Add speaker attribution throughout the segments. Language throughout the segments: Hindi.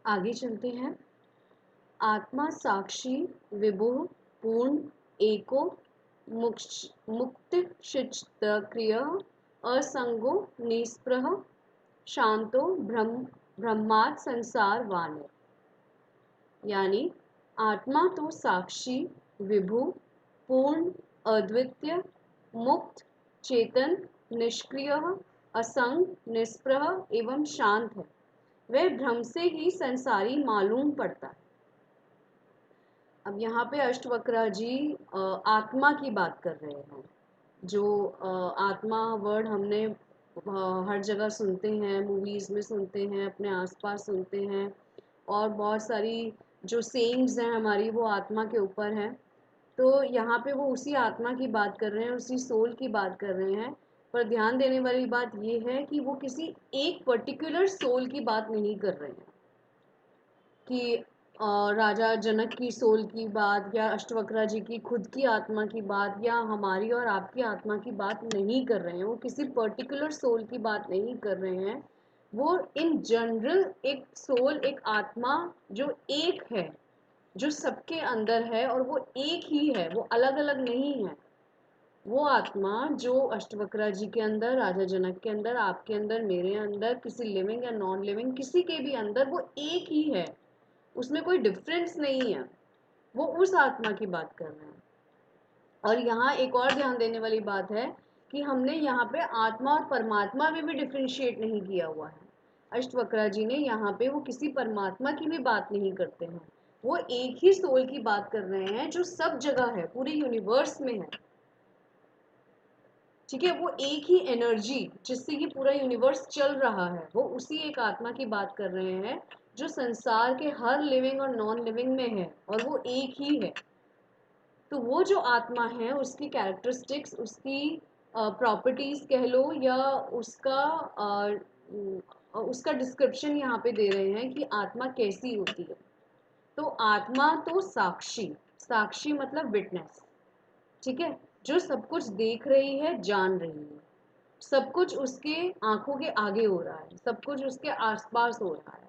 Speaker 1: आगे चलते हैं। आत्मा साक्षी विभु पूर्ण एको मुक्त चित्तक्रिय असंगो निस्पृह शांतो ब्रह्मात् संसार वाने। यानी आत्मा तो साक्षी विभु पूर्ण अद्वितीय मुक्त चेतन निष्क्रिय असंग निस्पृह एवं शांत है। वह ब्रह्म से ही संसारी मालूम पड़ता है। अब यहाँ पे अष्टवक्रा जी आत्मा की बात कर रहे हैं। जो आत्मा वर्ड हमने हर जगह सुनते हैं, मूवीज़ में सुनते हैं, अपने आसपास सुनते हैं, और बहुत सारी जो सेइंग्स हैं हमारी वो आत्मा के ऊपर हैं। तो यहाँ पे वो उसी आत्मा की बात कर रहे हैं, उसी सोल की बात कर रहे हैं। पर ध्यान देने वाली बात ये है कि वो किसी एक पर्टिकुलर सोल की बात नहीं कर रहे हैं कि राजा जनक की सोल की बात या अष्टवक्रा जी की खुद की आत्मा की बात या हमारी और आपकी आत्मा की बात नहीं कर रहे हैं। वो किसी पर्टिकुलर सोल की बात नहीं कर रहे हैं। वो इन जनरल एक सोल, एक आत्मा जो एक है, जो सबके अंदर है और वो एक ही है, वो अलग अलग नहीं है। वो आत्मा जो अष्टवक्रा जी के अंदर, राजा जनक के अंदर, आपके अंदर, मेरे अंदर, किसी लिविंग या नॉन लिविंग किसी के भी अंदर, वो एक ही है, उसमें कोई डिफरेंस नहीं है। वो उस आत्मा की बात कर रहे हैं। और यहाँ एक और ध्यान देने वाली बात है कि हमने यहाँ पे आत्मा और परमात्मा में भी डिफ्रेंशिएट नहीं किया हुआ है। अष्टवक्रा जी ने यहाँ पे वो किसी परमात्मा की भी बात नहीं करते हैं, वो एक ही सोल की बात कर रहे हैं जो सब जगह है, पूरे यूनिवर्स में है। ठीक है, वो एक ही एनर्जी जिससे कि पूरा यूनिवर्स चल रहा है, वो उसी एक आत्मा की बात कर रहे हैं जो संसार के हर लिविंग और नॉन लिविंग में है, और वो एक ही है। तो वो जो आत्मा है उसकी कैरेक्टरिस्टिक्स, उसकी प्रॉपर्टीज कह लो, या उसका डिस्क्रिप्शन यहाँ पे दे रहे हैं कि आत्मा कैसी होती है। तो आत्मा तो साक्षी, साक्षी मतलब विटनेस, ठीक है, जो सब कुछ देख रही है, जान रही है, सब कुछ उसके आंखों के आगे हो रहा है, सब कुछ उसके आसपास हो रहा है।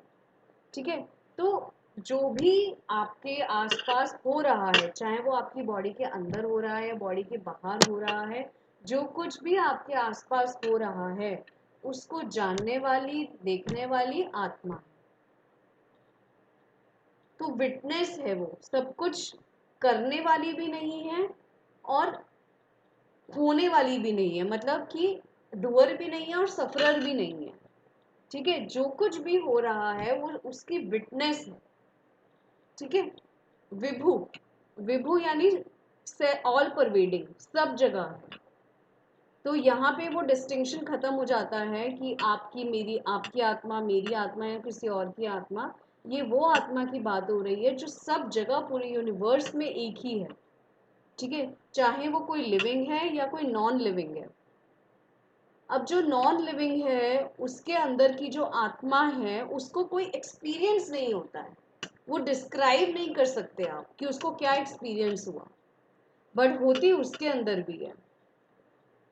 Speaker 1: ठीक है, तो जो भी आपके आसपास हो रहा है, चाहे वो आपकी बॉडी के अंदर हो रहा है या बॉडी के बाहर हो रहा है, जो कुछ भी आपके आसपास हो रहा है उसको जानने वाली, देखने वाली आत्मा है। तो विटनेस है, वो सब कुछ करने वाली भी नहीं है और होने वाली भी नहीं है, मतलब कि डूअर भी नहीं है और सफरर भी नहीं है। ठीक है, जो कुछ भी हो रहा है वो उसकी विटनेस है। ठीक है, विभु, विभु यानी से ऑल परवेडिंग, सब जगह है। तो यहाँ पे वो डिस्टिंक्शन खत्म हो जाता है कि आपकी, मेरी, आपकी आत्मा, मेरी आत्मा या किसी और की आत्मा। ये वो आत्मा की बात हो रही है जो सब जगह पूरे यूनिवर्स में एक ही है। ठीक है, चाहे वो कोई लिविंग है या कोई नॉन लिविंग है। अब जो नॉन लिविंग है उसके अंदर की जो आत्मा है उसको कोई एक्सपीरियंस नहीं होता है, वो डिस्क्राइब नहीं कर सकते आप कि उसको क्या एक्सपीरियंस हुआ, बट होती उसके अंदर भी है।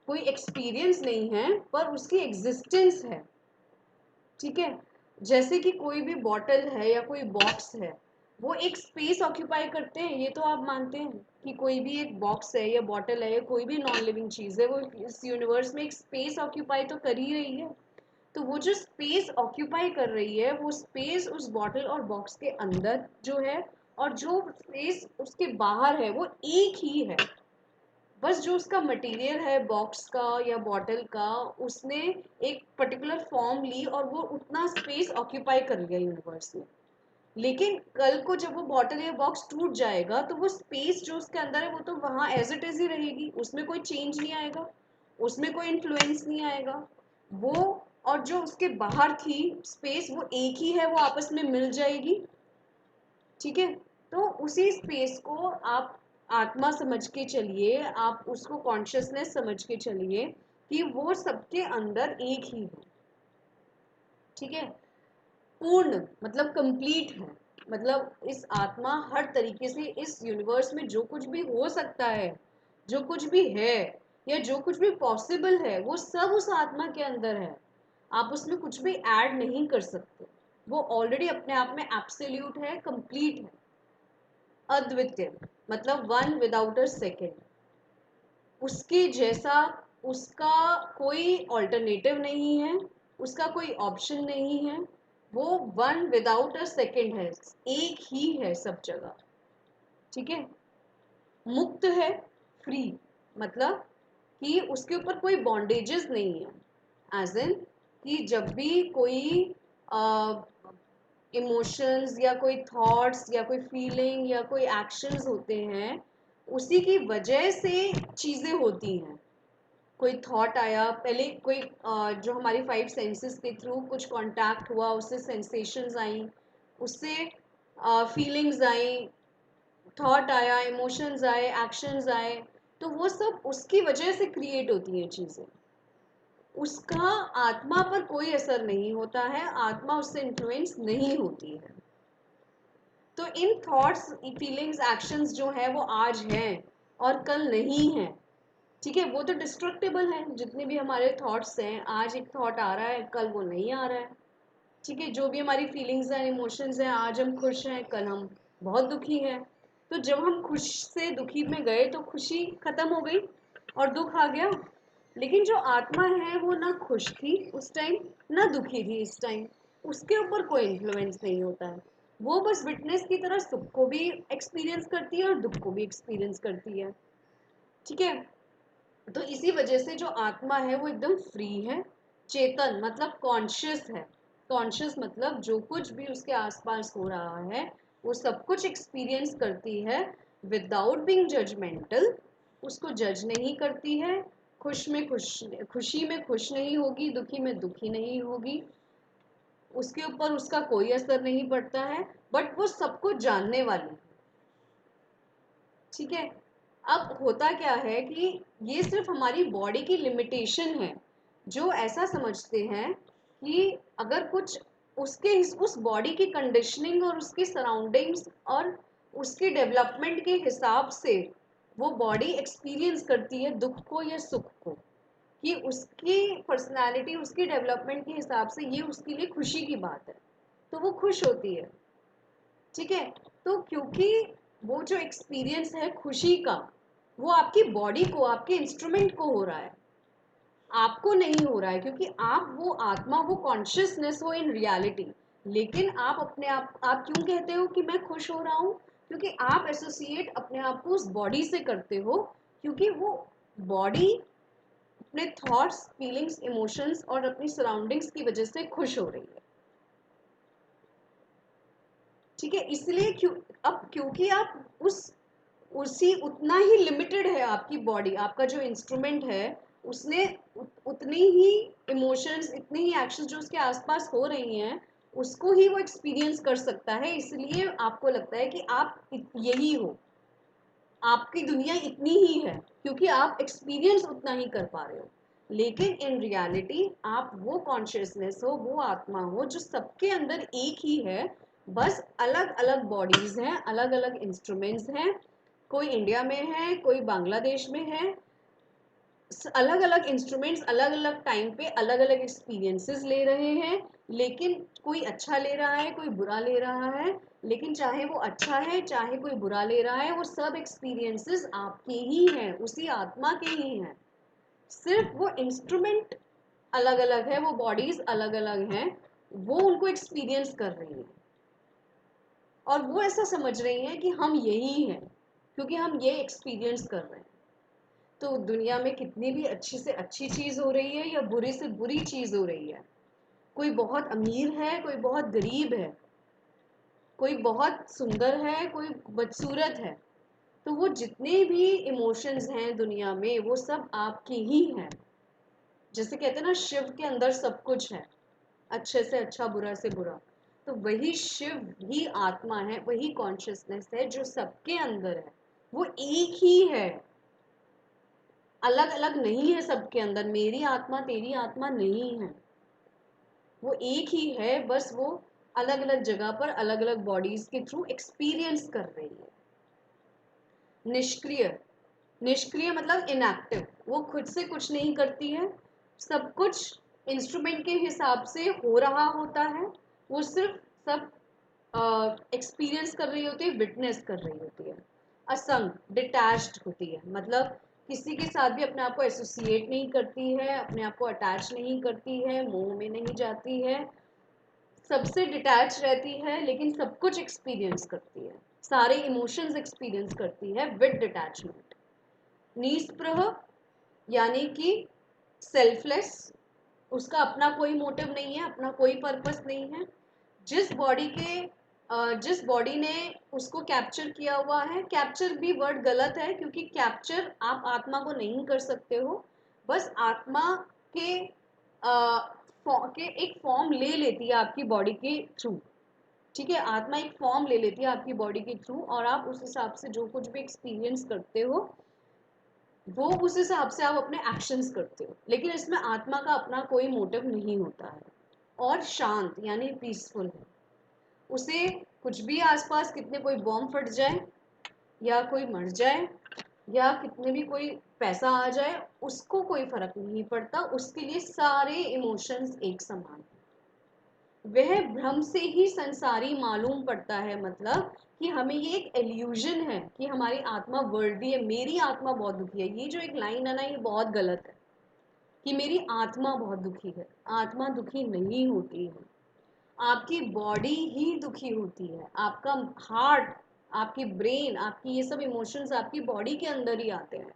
Speaker 1: कोई एक्सपीरियंस नहीं है पर उसकी एग्जिस्टेंस है। ठीक है, जैसे कि कोई भी बॉटल है या कोई बॉक्स है, वो एक स्पेस ऑक्यूपाई करते हैं, ये तो आप मानते हैं कि कोई भी एक बॉक्स है या बॉटल है या कोई भी नॉन लिविंग चीज़ है, वो इस यूनिवर्स में एक स्पेस ऑक्यूपाई तो कर ही रही है। तो वो जो स्पेस ऑक्यूपाई कर रही है, वो स्पेस उस बॉटल और बॉक्स के अंदर जो है, और जो स्पेस उसके बाहर है, वो एक ही है। बस जो उसका मटेरियल है बॉक्स का या बॉटल का, उसने एक पर्टिकुलर फॉर्म ली और वो उतना स्पेस ऑक्यूपाई कर लिया यूनिवर्स में। लेकिन कल को जब वो बॉटल या बॉक्स टूट जाएगा तो वो स्पेस जो उसके अंदर है वो तो वहाँ एज इट इज ही रहेगी, उसमें कोई चेंज नहीं आएगा, उसमें कोई इन्फ्लुएंस नहीं आएगा। वो और जो उसके बाहर थी स्पेस, वो एक ही है, वो आपस में मिल जाएगी। ठीक है, तो उसी स्पेस को आप आत्मा समझ के चलिए, आप उसको कॉन्शियसनेस समझ के चलिए कि वो सबके अंदर एक ही है। ठीक है, पूर्ण मतलब कंप्लीट है, मतलब इस आत्मा हर तरीके से इस यूनिवर्स में जो कुछ भी हो सकता है, जो कुछ भी है या जो कुछ भी पॉसिबल है, वो सब उस आत्मा के अंदर है। आप उसमें कुछ भी ऐड नहीं कर सकते। वो ऑलरेडी अपने आप में एब्सोल्यूट है, कंप्लीट है, अद्वितीय, मतलब वन विदाउट अ सेकेंड। उसके जैसा उसका कोई ऑल्टरनेटिव नहीं है, उसका कोई ऑप्शन नहीं है। वो वन विदाउट अ सेकेंड है, एक ही है सब जगह। ठीक है, मुक्त है, फ्री, मतलब कि उसके ऊपर कोई बॉन्डेजेस नहीं है। एज इन कि जब भी कोई इमोशंस या कोई थॉट्स या कोई फीलिंग या कोई एक्शंस होते हैं, उसी की वजह से चीज़ें होती हैं। कोई थॉट आया, पहले कोई जो हमारी फाइव सेंसेस के थ्रू कुछ कांटेक्ट हुआ, उससे सेंसेशंस आई, उससे फीलिंग्स आई, थॉट आया, इमोशंस आए, एक्शंस आए, तो वो सब उसकी वजह से क्रिएट होती हैं चीज़ें। उसका आत्मा पर कोई असर नहीं होता है, आत्मा उससे इन्फ्लुएंस नहीं होती है। तो इन थॉट्स, फीलिंग्स, एक्शंस जो है वो आज हैं और कल नहीं है। ठीक है, वो तो डिस्ट्रक्टिबल है। जितने भी हमारे थॉट्स हैं, आज एक थॉट आ रहा है, कल वो नहीं आ रहा है। ठीक है, जो भी हमारी फीलिंग्स हैं, इमोशंस हैं, आज हम खुश हैं, कल हम बहुत दुखी हैं। तो जब हम खुश से दुखी में गए तो खुशी खत्म हो गई और दुख आ गया। लेकिन जो आत्मा है वो ना खुश थी उस टाइम, ना दुखी थी इस टाइम। उसके ऊपर कोई इन्फ्लुएंस नहीं होता है। वो बस विटनेस की तरह सुख को भी एक्सपीरियंस करती है और दुख को भी एक्सपीरियंस करती है। ठीक है, तो इसी वजह से जो आत्मा है वो एकदम फ्री है, चेतन मतलब कॉन्शियस है। कॉन्शियस मतलब जो कुछ भी उसके आसपास हो रहा है वो सब कुछ एक्सपीरियंस करती है विदाउट बीइंग जजमेंटल। उसको जज नहीं करती है। खुशी में खुश नहीं होगी, दुखी में दुखी नहीं होगी, उसके ऊपर उसका कोई असर नहीं पड़ता है। बट वो सब कुछ जानने वाली है। ठीक है, अब होता क्या है कि ये सिर्फ हमारी बॉडी की लिमिटेशन है, जो ऐसा समझते हैं कि अगर कुछ उसके उस बॉडी की कंडीशनिंग और उसकी सराउंडिंग्स और उसके डेवलपमेंट के हिसाब से वो बॉडी एक्सपीरियंस करती है दुख को या सुख को, कि उसकी पर्सनालिटी, उसकी डेवलपमेंट के हिसाब से ये उसके लिए खुशी की बात है, तो वो खुश होती है। ठीक है, तो क्योंकि वो जो एक्सपीरियंस है खुशी का, वो आपकी बॉडी को, आपके इंस्ट्रूमेंट को हो रहा है, आपको नहीं हो रहा है, क्योंकि आप वो आत्मा, वो कॉन्शियसनेस हो इन रियलिटी। लेकिन आप अपने आप क्यों कहते हो कि मैं खुश हो रहा हूँ? क्योंकि आप एसोसिएट अपने आप को उस बॉडी से करते हो, क्योंकि वो बॉडी अपने थॉट्स, फीलिंग्स, इमोशंस और अपनी सराउंडिंग्स की वजह से खुश हो रही है। ठीक है, इसलिए क्योंकि आप उसी उतना ही लिमिटेड है आपकी बॉडी, आपका जो इंस्ट्रूमेंट है उसने उतनी ही इमोशंस, इतनी ही एक्शंस जो उसके आसपास हो रही हैं उसको ही वो एक्सपीरियंस कर सकता है। इसलिए आपको लगता है कि आप यही हो, आपकी दुनिया इतनी ही है, क्योंकि आप एक्सपीरियंस उतना ही कर पा रहे हो। लेकिन इन रियलिटी आप वो कॉन्शियसनेस हो, वो आत्मा हो जो सबके अंदर एक ही है। बस अलग अलग बॉडीज हैं, अलग अलग इंस्ट्रूमेंट्स हैं। कोई इंडिया में है, कोई बांग्लादेश में है। अलग अलग इंस्ट्रूमेंट्स अलग अलग टाइम पे अलग अलग एक्सपीरियंसेस ले रहे हैं। लेकिन कोई अच्छा ले रहा है, कोई बुरा ले रहा है। लेकिन चाहे वो अच्छा है, चाहे कोई बुरा ले रहा है, वो सब एक्सपीरियंसेस आपके ही हैं, उसी आत्मा के ही हैं। सिर्फ वो इंस्ट्रूमेंट अलग अलग है, वो बॉडीज अलग अलग हैं, वो उनको एक्सपीरियंस कर रही हैं। और वो ऐसा समझ रही हैं कि हम यही हैं, क्योंकि हम ये एक्सपीरियंस कर रहे हैं। तो दुनिया में कितनी भी अच्छी से अच्छी चीज़ हो रही है या बुरी से बुरी चीज़ हो रही है, कोई बहुत अमीर है, कोई बहुत गरीब है, कोई बहुत सुंदर है, कोई बदसूरत है, तो वो जितने भी इमोशंस हैं दुनिया में वो सब आपके ही हैं। जैसे कहते हैं ना, शिव के अंदर सब कुछ है, अच्छे से अच्छा, बुरा से बुरा। तो वही शिव ही आत्मा है, वही कॉन्शियसनेस है जो सबके अंदर है। वो एक ही है, अलग अलग नहीं है सबके अंदर। मेरी आत्मा तेरी आत्मा नहीं है, वो एक ही है। बस वो अलग अलग जगह पर अलग अलग बॉडीज के थ्रू एक्सपीरियंस कर रही है। निष्क्रिय, निष्क्रिय मतलब इनएक्टिव, वो खुद से कुछ नहीं करती है। सब कुछ इंस्ट्रूमेंट के हिसाब से हो रहा होता है, वो सिर्फ सब एक्सपीरियंस कर रही होती है, विटनेस कर रही होती है। असंग, डिटैच्ड होती है, मतलब किसी के साथ भी अपने आप को एसोसिएट नहीं करती है, अपने आप को अटैच नहीं करती है, मोह में नहीं जाती है, सबसे डिटैच रहती है, लेकिन सब कुछ एक्सपीरियंस करती है, सारे इमोशंस एक्सपीरियंस करती है विद डिटैचमेंट। निस्पृह यानी कि सेल्फलेस, उसका अपना कोई मोटिव नहीं है, अपना कोई पर्पस नहीं है। जिस बॉडी के जिस बॉडी ने उसको कैप्चर किया हुआ है, कैप्चर भी वर्ड गलत है, क्योंकि कैप्चर आप आत्मा को नहीं कर सकते हो, बस आत्मा के एक फॉर्म ले लेती है आपकी बॉडी के थ्रू। ठीक है, आत्मा एक फॉर्म ले लेती है आपकी बॉडी के थ्रू, और आप उस हिसाब से जो कुछ भी एक्सपीरियंस करते हो वो उस हिसाब से आप अपने एक्शंस करते हो, लेकिन इसमें आत्मा का अपना कोई मोटिव नहीं होता है। और शांत यानी पीसफुल है, उसे कुछ भी आसपास कितने कोई बॉम्ब फट जाए या कोई मर जाए या कितने भी कोई पैसा आ जाए, उसको कोई फर्क नहीं पड़ता, उसके लिए सारे इमोशंस एक समान। वह भ्रम से ही संसारी मालूम पड़ता है, मतलब कि हमें ये एक एल्यूजन है कि हमारी आत्मा वर्ल्डी है, मेरी आत्मा बहुत दुखी है। ये जो एक लाइन है ना, ये बहुत गलत है कि मेरी आत्मा बहुत दुखी है। आत्मा दुखी नहीं होती है, आपकी बॉडी ही दुखी होती है। आपका हार्ट, आपकी ब्रेन, आपकी ये सब इमोशंस आपकी बॉडी के अंदर ही आते हैं।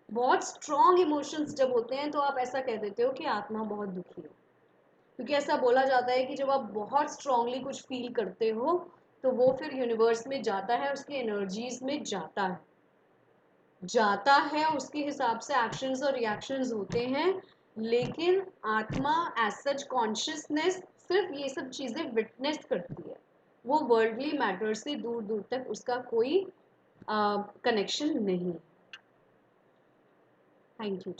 Speaker 1: बहुत स्ट्रॉन्ग इमोशंस जब होते हैं तो आप ऐसा कह देते हो कि आत्मा बहुत दुखी है, क्योंकि ऐसा बोला जाता है कि जब आप बहुत स्ट्रांगली कुछ फील करते हो तो वो फिर यूनिवर्स में जाता है, उसकी एनर्जीज में जाता है उसके हिसाब से एक्शंस और रिएक्शंस होते हैं। लेकिन आत्मा एज सच कॉन्शियसनेस सिर्फ ये सब चीज़ें विटनेस करती है, वो वर्ल्डली मैटर से दूर दूर तक उसका कोई कनेक्शन नहीं। Thank you.